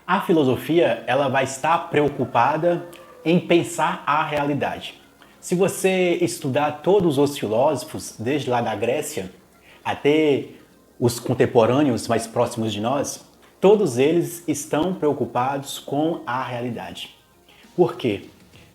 A filosofia, ela vai estar preocupada em pensar a realidade. Se você estudar todos os filósofos, desde lá da Grécia até os contemporâneos mais próximos de nós, todos eles estão preocupados com a realidade. Por quê?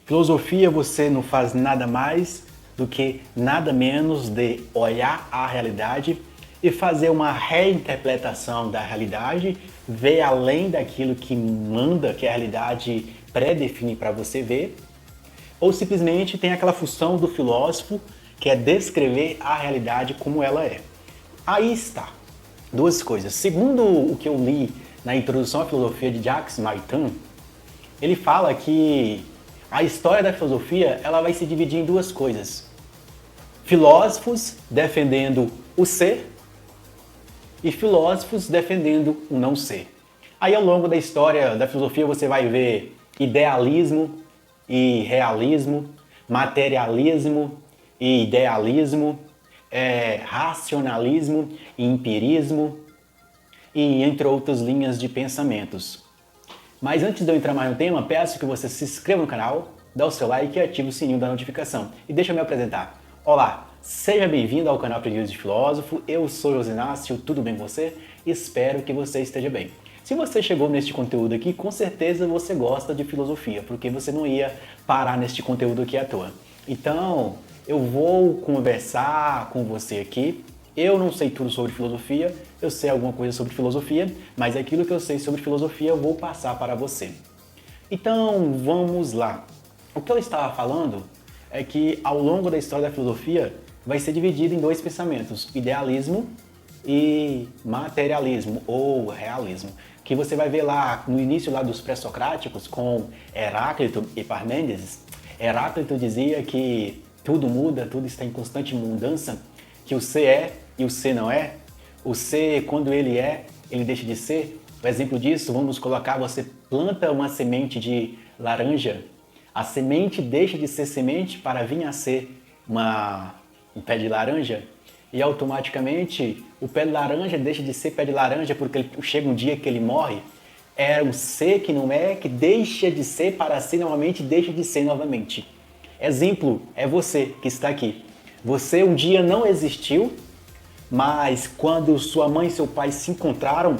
Filosofia você não faz nada mais do que nada menos de olhar a realidade e fazer uma reinterpretação da realidade, ver além daquilo que manda, que a realidade pré-define para você ver, ou simplesmente tem aquela função do filósofo que é descrever a realidade como ela é. Aí está, duas coisas. Segundo o que eu li na introdução à filosofia de Jacques Maritain, ele fala que a história da filosofia ela vai se dividir em duas coisas. Filósofos defendendo o ser e filósofos defendendo o não ser. Aí ao longo da história da filosofia você vai ver idealismo e realismo, materialismo e idealismo, racionalismo e empirismo e entre outras linhas de pensamentos. Mas antes de eu entrar mais no tema, peço que você se inscreva no canal, dá o seu like e ative o sininho da notificação. E deixa eu me apresentar. Olá, seja bem-vindo ao canal Aprendiz de Filósofo, eu sou José Inácio, tudo bem com você? Espero que você esteja bem. Se você chegou neste conteúdo aqui, com certeza você gosta de filosofia, porque você não ia parar neste conteúdo aqui à toa. Então, eu vou conversar com você aqui. Eu não sei tudo sobre filosofia, eu sei alguma coisa sobre filosofia, mas aquilo que eu sei sobre filosofia eu vou passar para você. Então, vamos lá. O que eu estava falando é que ao longo da história da filosofia vai ser dividido em dois pensamentos, idealismo e materialismo ou realismo, que você vai ver lá no início lá dos pré-socráticos com Heráclito e Parmênides. Heráclito dizia que tudo muda, tudo está em constante mudança, que o ser é e o ser não é. O ser, quando ele é, ele deixa de ser. O exemplo disso, vamos colocar, você planta uma semente de laranja, a semente deixa de ser semente para vir a ser um pé de laranja e automaticamente o pé de laranja deixa de ser pé de laranja porque chega um dia que ele morre. É um ser que não é, que deixa de ser para ser novamente, deixa de ser novamente. Exemplo é você que está aqui. Você um dia não existiu, mas quando sua mãe e seu pai se encontraram,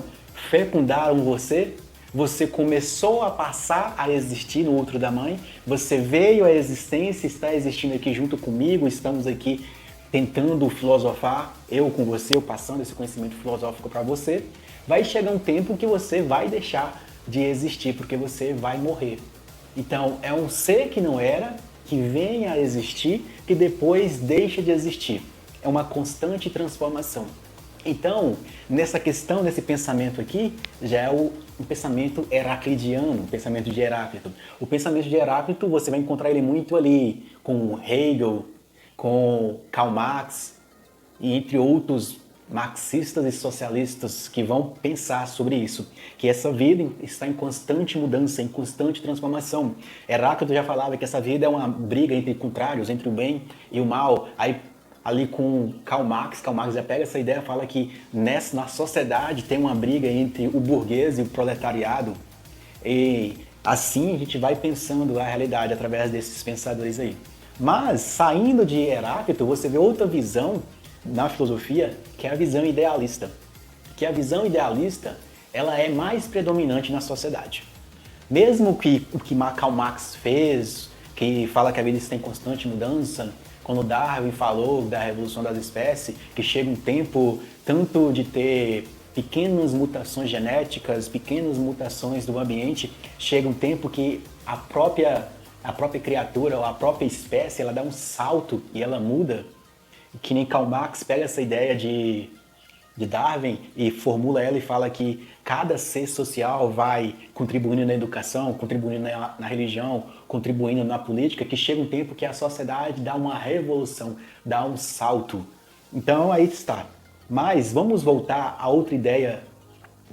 fecundaram você, você começou a passar a existir no útero da mãe, você veio à existência, está existindo aqui junto comigo, estamos aqui tentando filosofar, eu com você, eu passando esse conhecimento filosófico para você. Vai chegar um tempo que você vai deixar de existir, porque você vai morrer. Então, é um ser que não era, que vem a existir, que depois deixa de existir. É uma constante transformação. Então, nessa questão, nesse pensamento aqui, já é um pensamento heraclitiano, o pensamento de Heráclito. O pensamento de Heráclito, você vai encontrar ele muito ali com Hegel, com Karl Marx e entre outros marxistas e socialistas que vão pensar sobre isso, que essa vida está em constante mudança, em constante transformação. Heráclito já falava que essa vida é uma briga entre contrários, entre o bem e o mal. Aí ali com Karl Marx já pega essa ideia e fala que na sociedade tem uma briga entre o burguês e o proletariado. E assim a gente vai pensando a realidade através desses pensadores aí. Mas, saindo de Heráclito, você vê outra visão na filosofia, que é a visão idealista. Que a visão idealista, ela é mais predominante na sociedade. Mesmo que o que Karl Marx fez, que fala que a vida está em constante mudança, quando Darwin falou da revolução das espécies, que chega um tempo tanto de ter pequenas mutações genéticas, pequenas mutações do ambiente, chega um tempo que a própria criatura, ou a própria espécie, ela dá um salto e ela muda. Que nem Karl Marx pega essa ideia de Darwin e formula ela e fala que cada ser social vai contribuindo na educação, contribuindo na religião, contribuindo na política, que chega um tempo que a sociedade dá uma revolução, dá um salto. Então aí está. Mas vamos voltar a outra ideia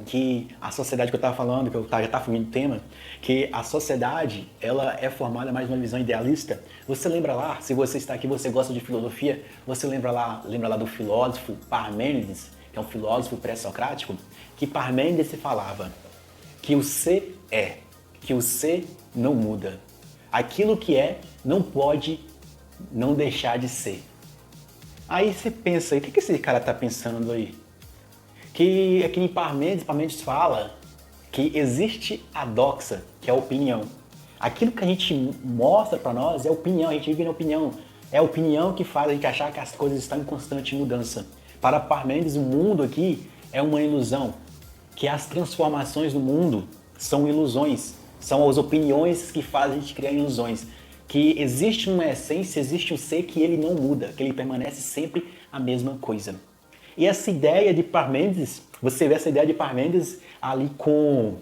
que a sociedade que eu estava falando, que eu já estava fugindo do tema, que a sociedade ela é formada mais de uma visão idealista. Você lembra lá, se você está aqui, você gosta de filosofia, você lembra lá do filósofo Parmênides, que é um filósofo pré-socrático, que Parmênides se falava, que o ser é, que o ser não muda. Aquilo que é não pode não deixar de ser. Aí você pensa, o que esse cara está pensando aí? Que aqui em Parmênides fala que existe a doxa, que é a opinião. Aquilo que a gente mostra para nós é opinião, a gente vive na opinião. É a opinião que faz a gente achar que as coisas estão em constante mudança. Para Parmênides, o mundo aqui é uma ilusão, que as transformações do mundo são ilusões, são as opiniões que fazem a gente criar ilusões. Que existe uma essência, existe um ser que ele não muda, que ele permanece sempre a mesma coisa. E essa ideia de Parmênides, você vê essa ideia de Parmênides ali com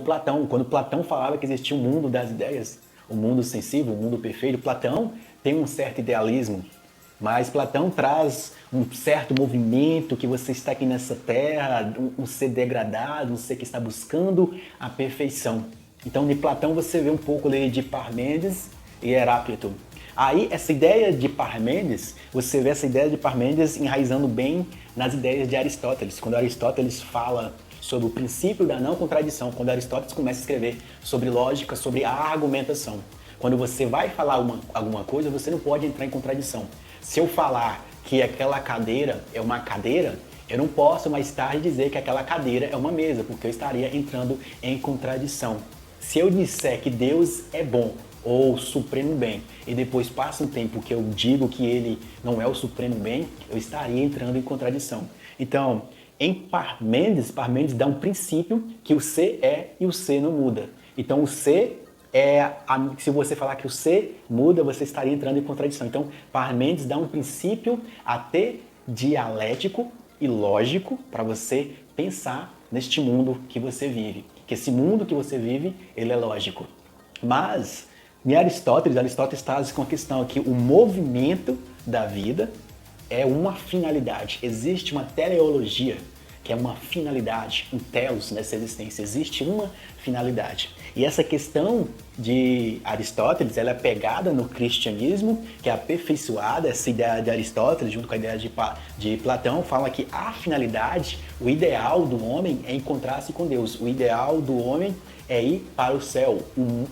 Platão. Quando Platão falava que existia um mundo das ideias, o mundo sensível, o mundo perfeito, Platão tem um certo idealismo, mas Platão traz um certo movimento que você está aqui nessa terra, um ser degradado, um ser que está buscando a perfeição. Então, de Platão você vê um pouco de Parmênides e Heráclito. Aí, essa ideia de Parmênides, você vê essa ideia de Parmênides enraizando bem nas ideias de Aristóteles. Quando Aristóteles fala sobre o princípio da não contradição, quando Aristóteles começa a escrever sobre lógica, sobre a argumentação. Quando você vai falar alguma coisa, você não pode entrar em contradição. Se eu falar que aquela cadeira é uma cadeira, eu não posso mais tarde dizer que aquela cadeira é uma mesa, porque eu estaria entrando em contradição. Se eu disser que Deus é bom ou supremo bem, e depois passa um tempo que eu digo que ele não é o supremo bem, eu estaria entrando em contradição. Então, em Parmênides dá um princípio que o ser é e o ser não muda. Então, o ser se você falar que o ser muda, você estaria entrando em contradição. Então, Parmênides dá um princípio até dialético e lógico para você pensar neste mundo que você vive. Que esse mundo que você vive, ele é lógico. Mas, em Aristóteles traz com a questão que o movimento da vida é uma finalidade. Existe uma teleologia, que é uma finalidade, um telos nessa existência. Existe uma finalidade. E essa questão de Aristóteles, ela é pegada no cristianismo, que é aperfeiçoada, essa ideia de Aristóteles, junto com a ideia de Platão, fala que a finalidade, o ideal do homem é encontrar-se com Deus. O ideal do homem é ir para o céu,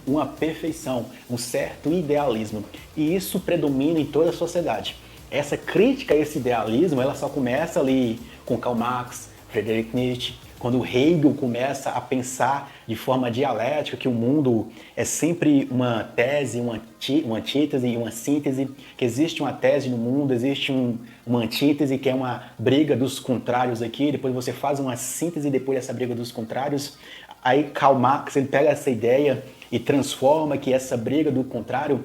uma perfeição, um certo idealismo. E isso predomina em toda a sociedade. Essa crítica a esse idealismo, ela só começa ali com Karl Marx, Friedrich Nietzsche, quando Hegel começa a pensar de forma dialética que o mundo é sempre uma tese, uma antítese e uma síntese, que existe uma tese no mundo, existe uma antítese que é uma briga dos contrários aqui, depois você faz uma síntese depois dessa briga dos contrários. Aí Karl Marx ele pega essa ideia e transforma que essa briga do contrário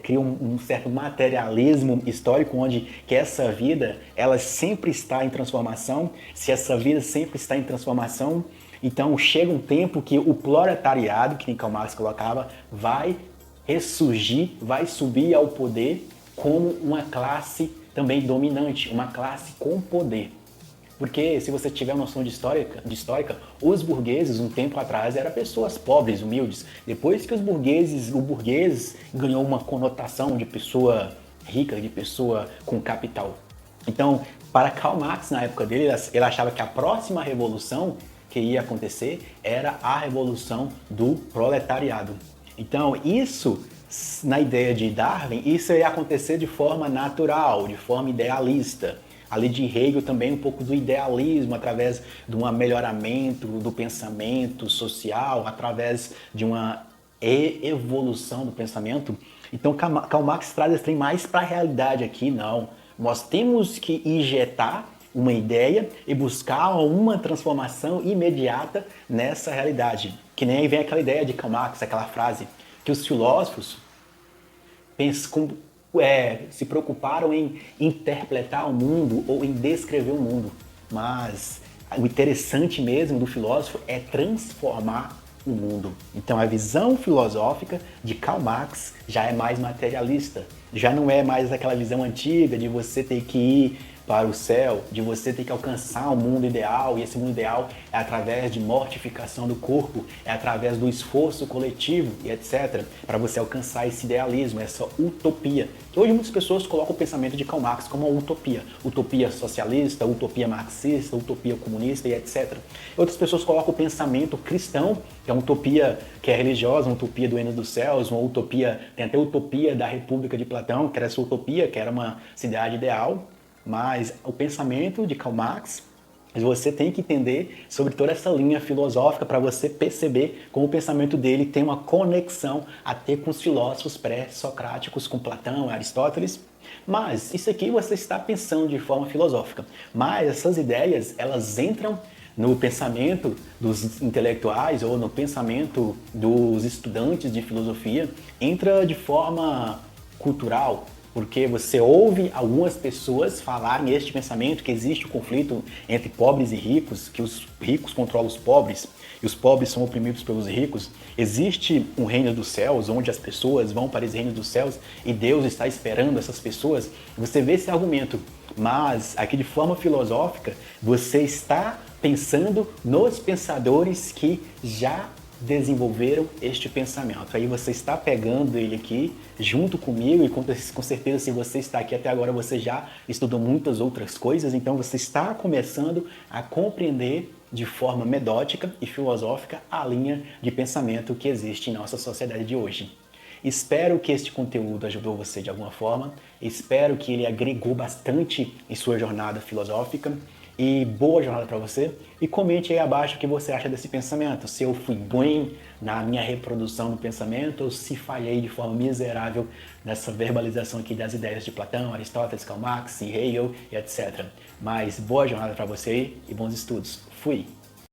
cria um certo materialismo histórico, onde que essa vida ela sempre está em transformação. Se essa vida sempre está em transformação, então chega um tempo que o proletariado, que Karl Marx colocava, vai ressurgir, vai subir ao poder como uma classe também dominante, uma classe com poder. Porque se você tiver noção de histórica, os burgueses, um tempo atrás, eram pessoas pobres, humildes. Depois que o burguês ganhou uma conotação de pessoa rica, de pessoa com capital. Então, para Karl Marx, na época dele, ele achava que a próxima revolução que ia acontecer era a revolução do proletariado. Então, isso, na ideia de Darwin, isso ia acontecer de forma natural, de forma idealista. Ali de Hegel também um pouco do idealismo, através de um melhoramento do pensamento social, através de uma evolução do pensamento. Então Karl Marx traz esse trem mais para a realidade aqui, não. Nós temos que injetar uma ideia e buscar uma transformação imediata nessa realidade. Que nem aí vem aquela ideia de Karl Marx, aquela frase, que os filósofos se preocuparam em interpretar o mundo ou em descrever o mundo. Mas o interessante mesmo do filósofo é transformar o mundo. Então a visão filosófica de Karl Marx já é mais materialista. Já não é mais aquela visão antiga de você ter que ir para o céu, de você ter que alcançar um mundo ideal, e esse mundo ideal é através de mortificação do corpo, é através do esforço coletivo e etc, para você alcançar esse idealismo, essa utopia. Que hoje muitas pessoas colocam o pensamento de Karl Marx como uma utopia. Utopia socialista, utopia marxista, utopia comunista e etc. Outras pessoas colocam o pensamento cristão, que é uma utopia que é religiosa, uma utopia do reino dos céus, uma utopia, tem até a utopia da República de Platão, que era essa utopia, que era uma cidade ideal, mas o pensamento de Karl Marx, você tem que entender sobre toda essa linha filosófica para você perceber como o pensamento dele tem uma conexão até com os filósofos pré-socráticos, com Platão, Aristóteles. Mas isso aqui você está pensando de forma filosófica. Mas essas ideias, elas entram no pensamento dos intelectuais ou no pensamento dos estudantes de filosofia, entra de forma cultural, porque você ouve algumas pessoas falarem este pensamento que existe o conflito entre pobres e ricos, que os ricos controlam os pobres e os pobres são oprimidos pelos ricos. Existe um reino dos céus, onde as pessoas vão para esse reino dos céus e Deus está esperando essas pessoas. Você vê esse argumento, mas aqui de forma filosófica, você está pensando nos pensadores que já desenvolveram este pensamento. Aí você está pegando ele aqui junto comigo e com certeza se você está aqui até agora você já estudou muitas outras coisas, então você está começando a compreender de forma metódica e filosófica a linha de pensamento que existe em nossa sociedade de hoje. Espero que este conteúdo ajudou você de alguma forma, espero que ele agregou bastante em sua jornada filosófica. E boa jornada para você. E comente aí abaixo o que você acha desse pensamento. Se eu fui bem na minha reprodução do pensamento ou se falhei de forma miserável nessa verbalização aqui das ideias de Platão, Aristóteles, Karl Marx, Hegel e etc. Mas boa jornada para você e bons estudos. Fui!